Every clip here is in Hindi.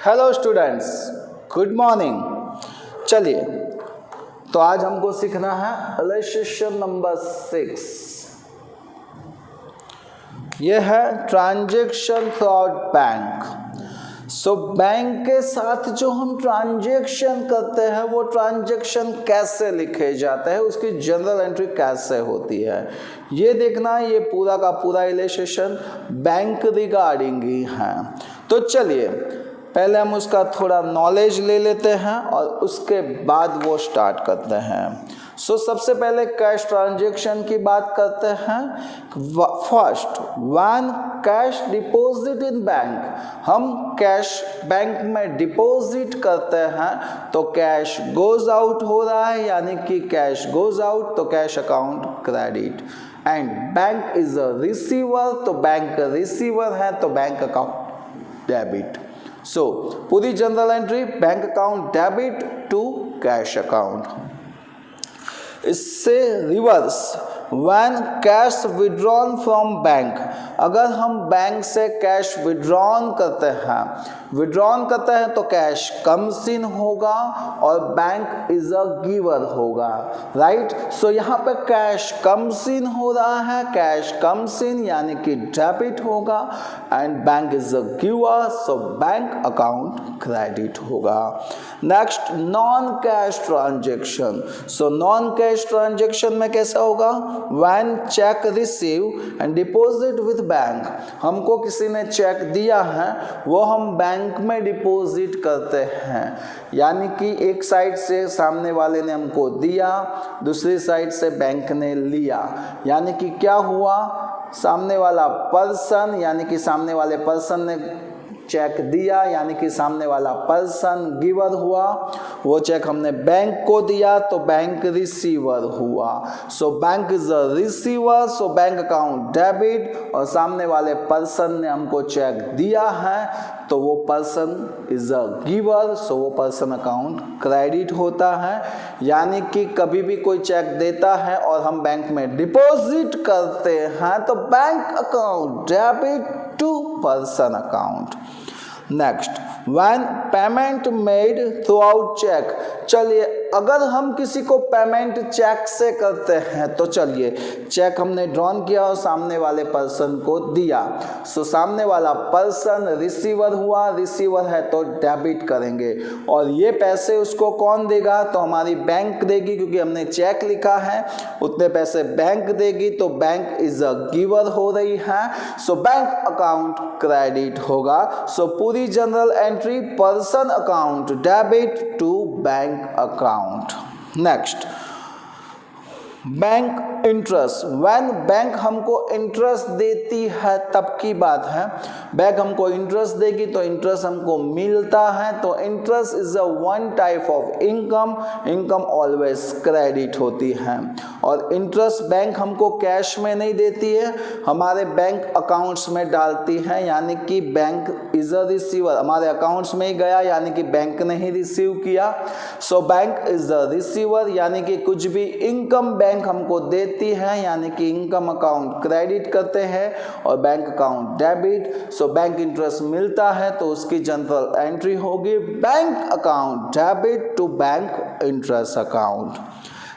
Hello students, good morning. चलिए, तो आज हमको सीखना है इलस्ट्रेशन नंबर 6। यह है transaction throughout bank. So bank के साथ जो हम ट्रांजैक्शन करते हैं वो ट्रांजैक्शन कैसे लिखे जाते हैं, उसकी जनरल एंट्री कैसे होती है, ये देखना है। ये पूरा का पूरा इलस्ट्रेशन बैंक रिगार्डिंग ही है। तो चलिए, पहले हम उसका थोड़ा नॉलेज ले लेते हैं और उसके बाद वो स्टार्ट करते हैं। सो सबसे पहले कैश ट्रांजैक्शन की बात करते हैं। First, when cash deposit in bank, हम कैश बैंक में डिपॉजिट करते हैं तो कैश गोज आउट हो रहा है, यानी कि कैश गोज आउट तो cash account credit. And bank is a receiver, तो बैंक रिसीवर है तो बैंक अकाउंट डेबिट। सो पूरी journal entry bank account debit to cash account. इससे reverse, when cash withdrawn from bank, अगर हम बैंक से कैश विड्रॉन करते हैं तो कैश कम्स इन होगा और बैंक इज अ गिवर होगा, राइट। सो यहाँ पे कैश कम्स इन हो रहा है, कैश कम्स इन यानी कि डेबिट होगा, and bank is a giver, so bank account credit होगा। Next, non cash transaction. So non cash transaction में कैसा होगा? When cheque receive and deposit with bank, हमको किसी ने चेक दिया है, वो हम बैंक में डिपॉजिट करते हैं, यानी कि एक साइड से सामने वाले ने हमको दिया, दूसरी साइड से बैंक ने लिया, यानी कि क्या हुआ, सामने वाला पर्सन यानी कि सामने वाले पर्सन ने चेक दिया, यानी कि सामने वाला पर्सन गिवर हुआ, वो चेक हमने बैंक को दिया तो बैंक रिसीवर हुआ। सो bank is a receiver, so bank account debit, और सामने वाले पर्सन ने हमको चेक दिया है तो वो पर्सन इज अ गिवर, सो वो पर्सन अकाउंट क्रेडिट होता है। यानी कि कभी भी कोई चेक देता है और हम बैंक में डिपॉजिट करते हैं तो bank account debit to person account. Next, when payment made throughout cheque. चलिए, अगर हम किसी को पेमेंट चेक से करते हैं तो चलिए, चेक हमने ड्रॉन किया और सामने वाले पर्सन को दिया, सो सामने वाला पर्सन रिसीवर हुआ, रिसीवर है तो डेबिट करेंगे, और ये पैसे उसको कौन देगा? तो हमारी बैंक देगी, क्योंकि हमने चेक लिखा है, उतने पैसे बैंक देगी, तो बैंक इज अ गिवर हो रही है, सो बैंक अकाउंट क्रेडिट होगा। सो पूरी journal entry person account debit to bank account. Next, bank interest. When bank हमको इंटरेस्ट देती है तब की बात है। बैंक हमको इंटरेस्ट देगी तो इंटरेस्ट हमको मिलता है, तो interest is a one type of income, income always credit होती है। और इंटरेस्ट बैंक हमको कैश में नहीं देती है, हमारे बैंक अकाउंट्स में डालती है, यानी कि बैंक इज अ रिसीवर, हमारे अकाउंट्स में ही गया, यानी कि बैंक ने ही रिसीव किया। सो बैंक इज अ रिसीवर, यानी कि कुछ भी इनकम बैंक हमको देती है, यानी कि इनकम अकाउंट क्रेडिट करते हैं और bank account debit. So bank interest मिलता है तो उसकी जनरल एंट्री होगी bank account debit to bank interest account.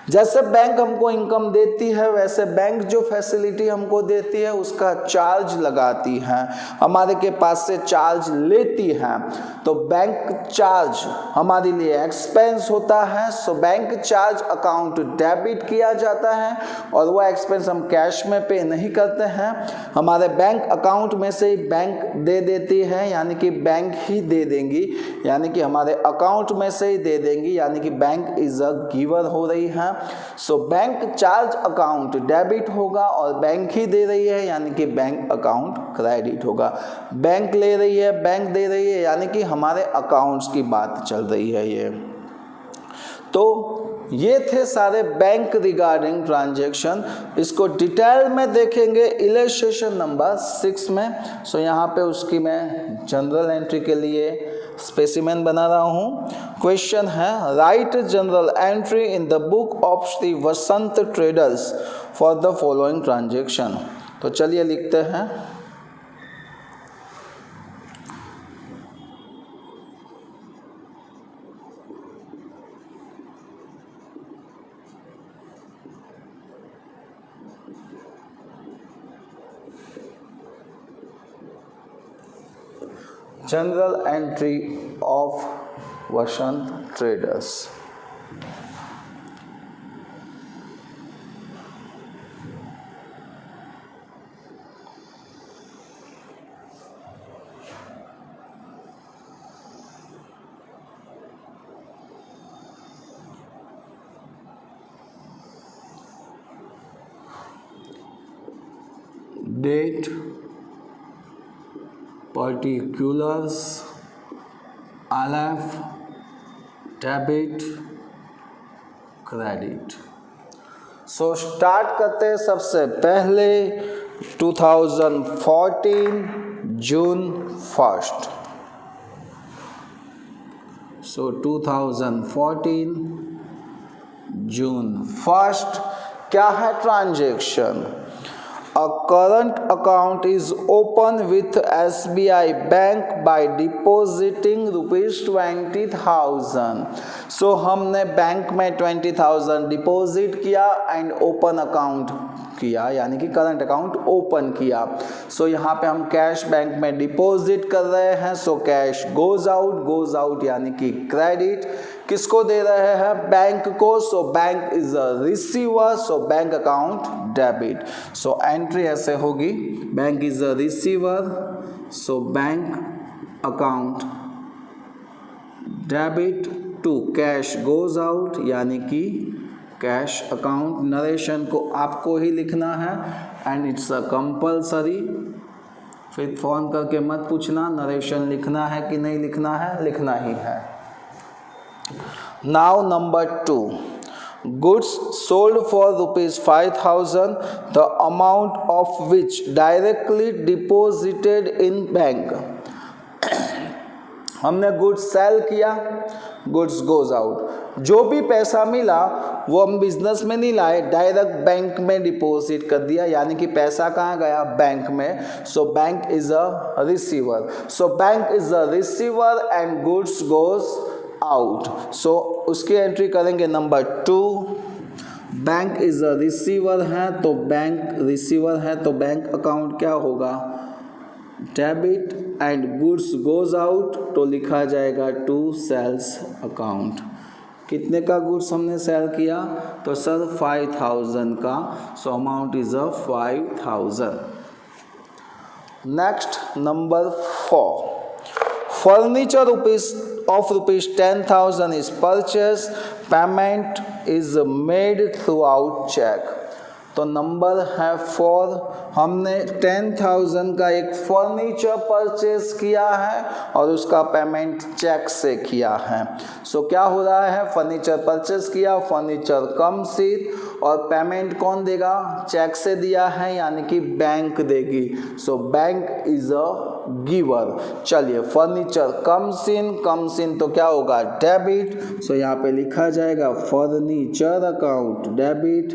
जैसे बैंक हमको इनकम देती है, वैसे बैंक जो फैसिलिटी हमको देती है उसका चार्ज लगाती है, हमारे के पास से चार्ज लेती है, तो बैंक चार्ज हमारे लिए एक्सपेंस होता है। So bank charge account debit किया जाता है, और वह एक्सपेंस हम कैश में पे नहीं करते हैं, हमारे बैंक अकाउंट में से ही बैंक दे देती है, यानी कि बैंक ही दे देंगी, यानी कि हमारे अकाउंट में से ही दे देंगी, यानी कि बैंक इज अ गिवर हो रही है। So bank charge account debit होगा और बैंक ही दे रही है, यानी कि बैंक अकाउंट क्रेडिट होगा। बैंक ले रही है, बैंक दे रही है, यानी कि हमारे अकाउंट्स की बात चल रही है ये। तो ये थे सारे बैंक रिगार्डिंग ट्रांजैक्शन। इसको डिटेल में देखेंगे इलस्ट्रेशन नंबर 6 में। सो यहाँ पे उसकी मैं जनरल एंट्री के लिए स्पेसिमेन बना रहा हूँ। क्वेश्चन है, write journal entry in the book of Shri Vasant traders for the following transaction. तो चलिए लिखते हैं। Journal entry of Vasant traders. Date, particulars, LF, debit, credit. So start करते हैं सबसे पहले 2014 जून 1। सो 2014 जून 1 क्या है transaction? A current account is opened with SBI Bank by depositing ₹20,000. So हमने बैंक में 20,000 डिपॉजिट किया एंड ओपन अकाउंट किया, यानी कि करंट अकाउंट ओपन किया। सो यहाँ पे हम कैश बैंक में डिपॉजिट कर रहे हैं। सो कैश गोज आउट यानी कि क्रेडिट। किसको दे रहे हैं? बैंक को। So bank is a receiver, so bank account debit. So entry ऐसे होगी, bank is a receiver, so bank account debit to cash goes out, यानी कि कैश अकाउंट। नरेशन को आपको ही लिखना है एंड इट्स अ कंपल्सरी। फिर फोन करके मत पूछना नरेशन लिखना है कि नहीं लिखना है, लिखना ही है। Now number 2, goods sold for ₹5,000, the amount of which directly deposited in bank। हमने गुड्स सेल किया, गुड्स गोज आउट। जो भी पैसा मिला वो हम बिजनेस में नहीं लाए, डायरेक्ट बैंक में डिपॉजिट कर दिया, यानी कि पैसा कहाँ गया? बैंक में। So bank is a receiver, so bank is a receiver and goods goes out. So उसकी एंट्री करेंगे number 2। Bank is a receiver है तो बैंक रिसीवर है तो बैंक अकाउंट क्या होगा? Debit and goods goes out तो लिखा जाएगा टू सेल्स अकाउंट। कितने का गुड्स हमने सेल किया? तो सर 5,000 का। So amount is a 5,000। Next number 4, furniture of rupees 10,000 is purchased, payment is made throughout check। तो नंबर है 4, हमने 10,000 का एक फर्नीचर परचेज किया है और उसका पेमेंट चेक से किया है। सो क्या हो रहा है? फर्नीचर परचेज किया, फर्नीचर कम्स इन और पेमेंट कौन देगा? चेक से दिया है, यानी कि बैंक देगी। सो बैंक इज अ गिवर। चलिए फर्नीचर कम्स इन तो क्या होगा? डेबिट। सो यहाँ पे लिखा जाएगा furniture account debit.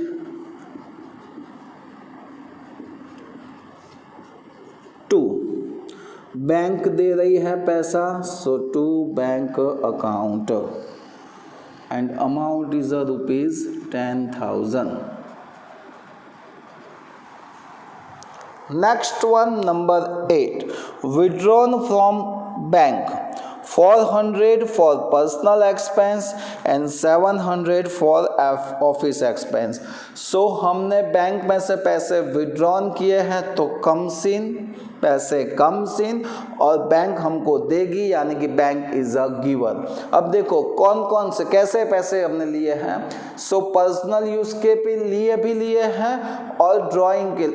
To bank दे रही है पैसा, so to bank account and amount is a ₹10,000। Next one number 8, withdrawn from bank 400 for personal expense and 700 for office expense। सो हमने बैंक में से पैसे विड्रॉन किए हैं तो कम्स इन, पैसे कम्स इन और बैंक हमको देगी, यानी कि बैंक इज अ गिवर। अब देखो कौन कौन से कैसे पैसे हमने लिए हैं। सो पर्सनल यूज के भी लिए हैं और ड्राइंग के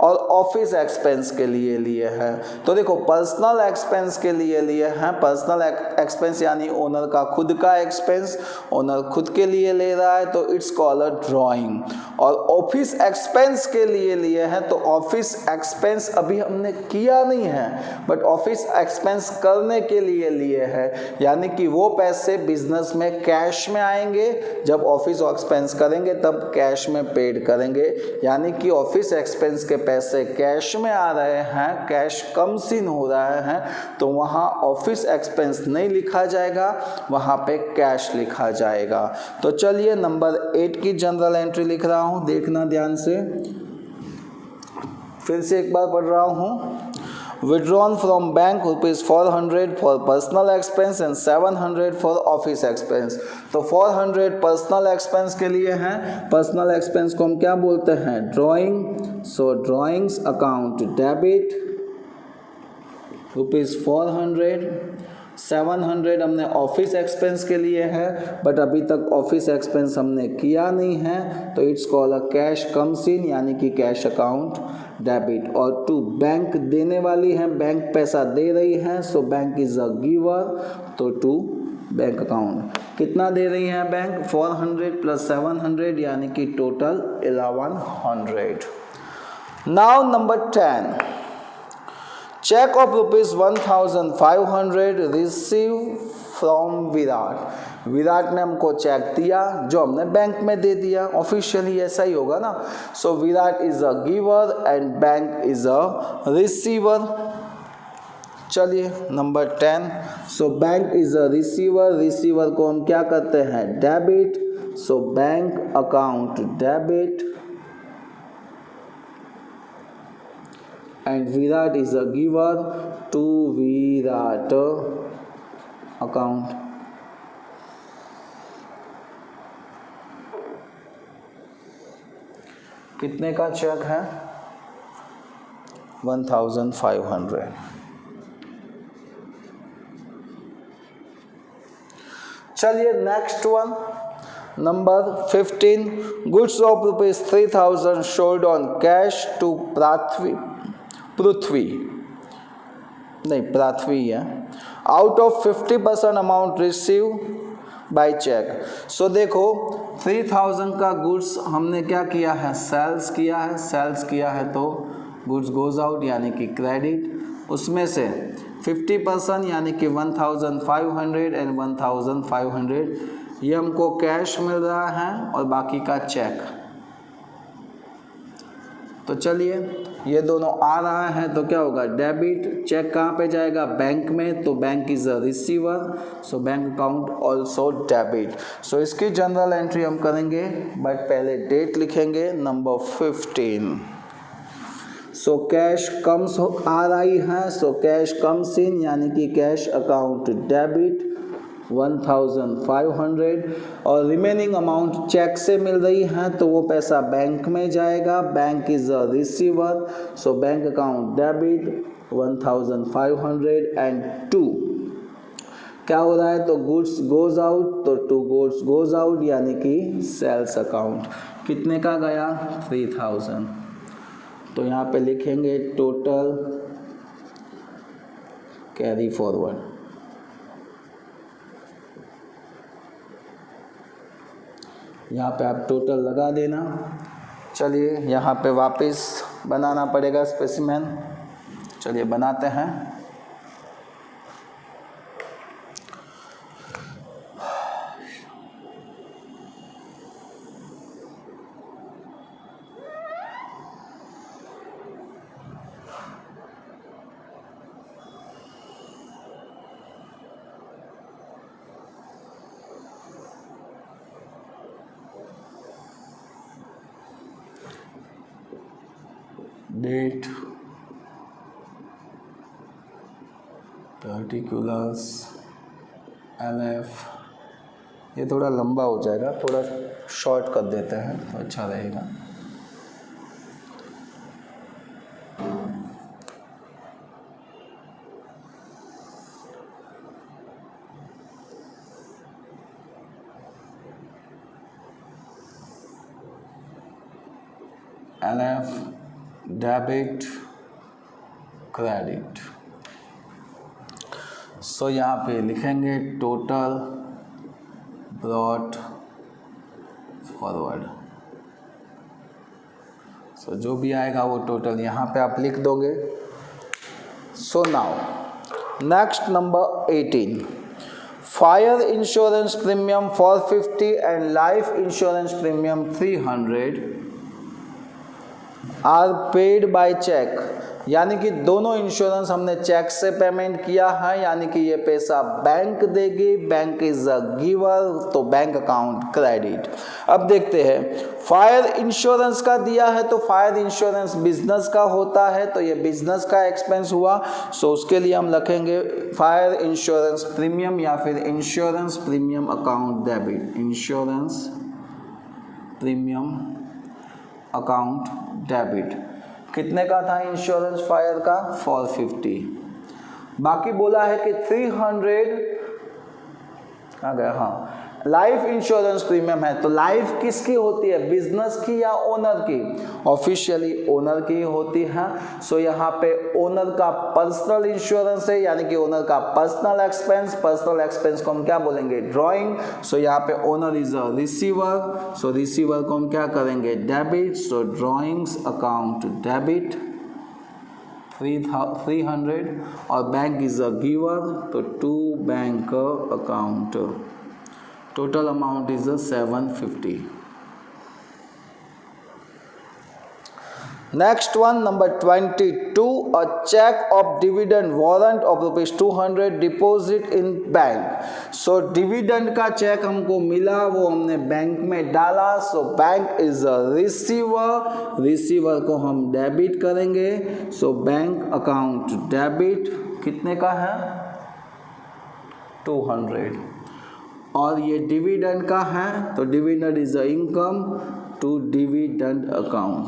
और ऑफिस एक्सपेंस के लिए हैं। तो देखो पर्सनल एक्सपेंस के लिए हैं, पर्सनल एक्सपेंस यानी ओनर का खुद का एक्सपेंस, ओनर खुद के लिए ले रहा है तो इट्स कॉल्ड अ ड्राइंग। और ऑफिस एक्सपेंस के लिए हैं तो ऑफिस एक्सपेंस अभी हमने किया नहीं है बट ऑफिस एक्सपेंस करने के लिए है, यानी कि वो पैसे बिजनेस में कैश में आएंगे, जब ऑफिस एक्सपेंस करेंगे तब कैश में पेड करेंगे, यानी कि ऑफिस एक्सपेंस के पैसे कैश में आ रहे हैं, कैश कम्स इन हो रहा है तो वहाँ ऑफिस एक्सपेंस नहीं लिखा जाएगा, वहाँ पे कैश लिखा जाएगा। तो चलिए नंबर 8 की जनरल एंट्री लिख रहा हूँ, देखना ध्यान से, फिर से एक बार पढ़ रहा हूँ। withdrawn from bank rupees 400 for personal expense and 700 for office expense। तो 400 पर्सनल एक्सपेंस के लिए है, पर्सनल एक्सपेंस को हम क्या बोलते हैं, ड्राइंग। सो ड्राइंग्स अकाउंट डेबिट रुपीज़ 400, 700 हमने ऑफिस एक्सपेंस के लिए है, बट अभी तक ऑफिस एक्सपेंस हमने किया नहीं है, तो it's call a cash comes in, यानी कि कैश अकाउंट डेबिट। और टू बैंक देने वाली है, बैंक पैसा दे रही है, सो बैंक इज अ गिवर, तो टू बैंक अकाउंट। कितना दे रही है बैंक, 400 प्लस 700 यानी कि total 1100। Now number 10, cheque of rupees 1500 receive from Virat. Virat ने हमको चेक दिया जो हमने बैंक में दे दिया, ऑफिशियली ऐसा ही होगा ना। So Virat is a giver and bank is a receiver. चलिए number 10, so bank is a receiver, receiver को हम क्या करते हैं, debit. So bank account debit and Virat is a giver to Virat account। कितने का चेक है, 1500। चलिए next one, number 15, goods of rupees 3000 sold on cash to Prithvi है, out of 50% amount receive by cheque. So देखो 3000 का गुड्स हमने क्या किया है, सेल्स किया है, सेल्स किया है तो गुड्स गोज आउट यानी कि क्रेडिट, उसमें से 50% यानी कि 1500 एंड 1500 ये हमको कैश मिल रहा है और बाकी का चेक। तो चलिए ये दोनों आ रहा है तो क्या होगा, डेबिट। चेक कहाँ पे जाएगा, बैंक में, तो bank is a receiver, so bank account also debit. So इसकी जनरल एंट्री हम करेंगे, बट पहले डेट लिखेंगे, नंबर 15। सो कैश कम्स आ रही है, सो कैश कम्स इन यानी कि कैश अकाउंट डेबिट 1500, और रिमेनिंग अमाउंट चेक से मिल रही है तो वो पैसा बैंक में जाएगा, bank is a receiver, so bank account debit 1500 and 2 क्या हो रहा है, तो गुड्स गोज आउट, तो 2 गुड्स गोज आउट यानी कि सेल्स अकाउंट। कितने का गया, 3000। तो यहाँ पे लिखेंगे टोटल कैरी फॉरवर्ड। यहाँ पे आप टोटल लगा देना। चलिए यहाँ पे वापस बनाना पड़ेगा स्पेसिमेन, चलिए बनाते हैं। डेट, पर्टिकुलर्स, LF, ये थोड़ा लंबा हो जाएगा, थोड़ा शॉर्ट कर देते हैं तो अच्छा रहेगा। LF debit credit. सो यहाँ पे लिखेंगे टोटल ब्रॉट फॉरवर्ड। सो जो भी आएगा वो टोटल यहाँ पे आप लिख दोगे। So now next number 18, fire insurance premium 450 and life insurance premium 300 are paid by check यानी कि दोनों इंश्योरेंस हमने चेक से पेमेंट किया है, यानी कि ये पैसा बैंक देगी, बैंक इज अ गिवर, तो बैंक अकाउंट क्रेडिट। अब देखते हैं फायर इंश्योरेंस का दिया है, तो फायर इंश्योरेंस बिजनेस का होता है, तो ये बिजनेस का एक्सपेंस हुआ। सो उसके लिए हम लिखेंगे फायर इंश्योरेंस प्रीमियम या फिर insurance premium account debit, insurance premium account debit. कितने का था इंश्योरेंस फायर का? 450। बाकी बोला है कि 300 आ गया, हाँ लाइफ इंश्योरेंस प्रीमियम है, तो लाइफ किसकी होती है, बिजनेस की या ओनर की? ऑफिशियली ओनर की होती है। सो यहाँ पे ओनर का पर्सनल इंश्योरेंस है, यानी कि ओनर का पर्सनल एक्सपेंस, पर्सनल एक्सपेंस को हम क्या बोलेंगे, ड्रॉइंग। सो यहाँ पे owner is a receiver, so receiver को हम क्या करेंगे, debit. So drawings account debit 300, और बैंक इज अ गिवर, तो to bank account, total amount is 750. Next one, number 22, a check of dividend warrant of ₹200 deposit in bank. So dividend का चेक हमको मिला, वो हमने बैंक में डाला। So bank is a receiver, receiver को हम डेबिट करेंगे। So बैंक अकाउंट डेबिट कितने का है, 200। और ये डिविडेंड का है, तो dividend is a income to dividend account.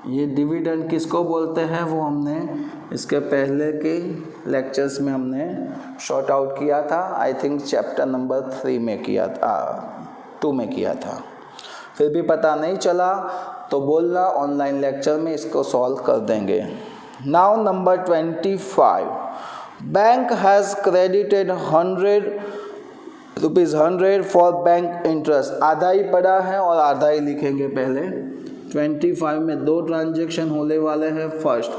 ये डिविडेंड किसको बोलते हैं, वो हमने इसके पहले के लेक्चर्स में हमने शॉर्ट आउट किया था, आई थिंक चैप्टर नंबर 3 में किया था, 2 में किया था। फिर भी पता नहीं चला तो बोलना, ऑनलाइन लेक्चर में इसको सॉल्व कर देंगे। Now number 25, bank has credited ₹100 for bank interest. आधा ही पड़ा है और आधा ही लिखेंगे पहले। 25 में 2 ट्रांजेक्शन होने वाले हैं। फर्स्ट,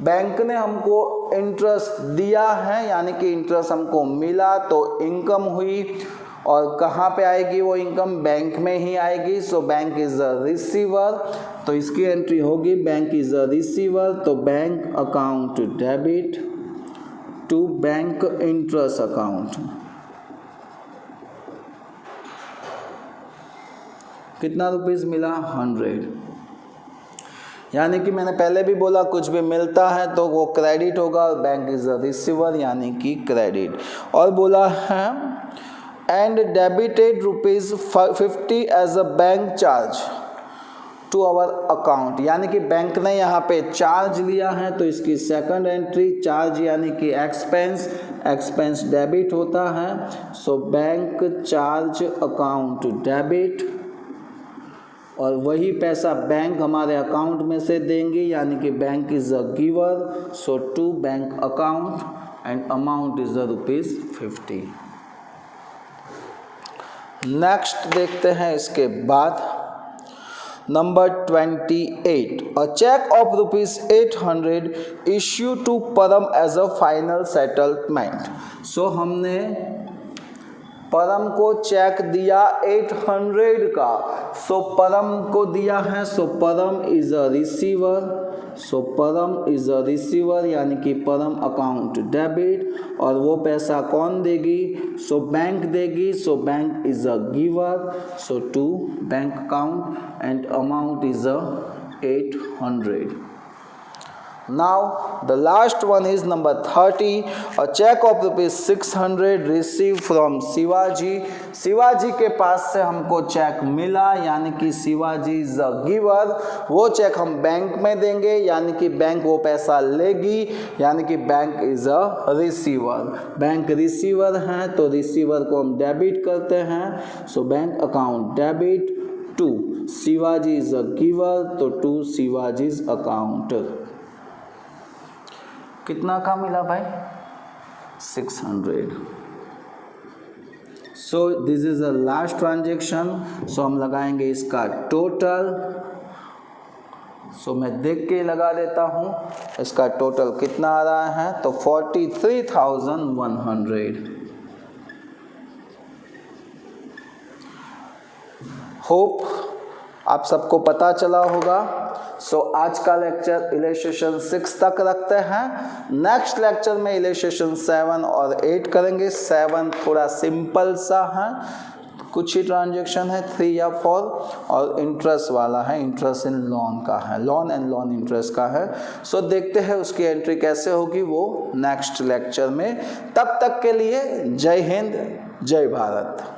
बैंक ने हमको इंटरेस्ट दिया है, यानी कि इंटरेस्ट हमको मिला, तो इनकम हुई। और कहाँ पे आएगी वो इनकम, बैंक में ही आएगी। So bank is a receiver, तो इसकी एंट्री होगी बैंक इज अ रिसीवर, तो bank account debit to bank interest account. कितना रुपीस मिला, 100। यानी कि मैंने पहले भी बोला कुछ भी मिलता है तो वो क्रेडिट होगा, बैंक इज अ रिसीवर यानी कि क्रेडिट। और बोला है and debited ₹50 as a bank charge to our account, यानी कि बैंक ने यहाँ पे चार्ज लिया है, तो इसकी सेकंड एंट्री चार्ज यानी कि एक्सपेंस, एक्सपेंस डेबिट होता है। So bank charge account debit, और वही पैसा बैंक हमारे अकाउंट में से देंगे, यानी कि bank is a giver. So to bank account and amount is ₹50। Next देखते हैं इसके बाद number 28, a cheque of ₹800 issue to Param as a final settlement. So हमने परम को चेक दिया 800 का, सो परम को दिया है, सो परम इज अ रिसीवर, सो परम इज अ रिसीवर यानी कि परम अकाउंट डेबिट। और वो पैसा कौन देगी, सो बैंक देगी, सो bank is a giver, so to bank account and amount is a 800। Now the last one is number 30, a check of ₹600 received from Shivaji. Shivaji के पास से हमको चेक मिला, यानी कि शिवाजी इज अ गिवर। वो चेक हम बैंक में देंगे, यानी कि बैंक वो पैसा लेगी, यानी कि bank is a receiver. Bank receiver हैं तो रिसीवर को हम डेबिट करते हैं। So bank account debit to Shivaji is a giver, तो टू शिवाजीज अकाउंट। कितना का मिला भाई, 600। So this is the last transaction. सो हम लगाएंगे इसका टोटल। सो मैं देख के लगा देता हूँ इसका टोटल कितना आ रहा है, तो 43,100। होप आप सबको पता चला होगा। सो आज का लेक्चर इलस्ट्रेशन 6 तक रखते हैं। नेक्स्ट लेक्चर में इलस्ट्रेशन 7 और 8 करेंगे। 7 थोड़ा सिंपल सा है, कुछ ही ट्रांजैक्शन है 3 या 4 और इंटरेस्ट वाला है, इंटरेस्ट इन लोन का है, लोन एंड लोन इंटरेस्ट का है। सो देखते हैं उसकी एंट्री कैसे होगी वो नेक्स्ट लेक्चर में। तब तक के लिए जय हिंद, जय भारत।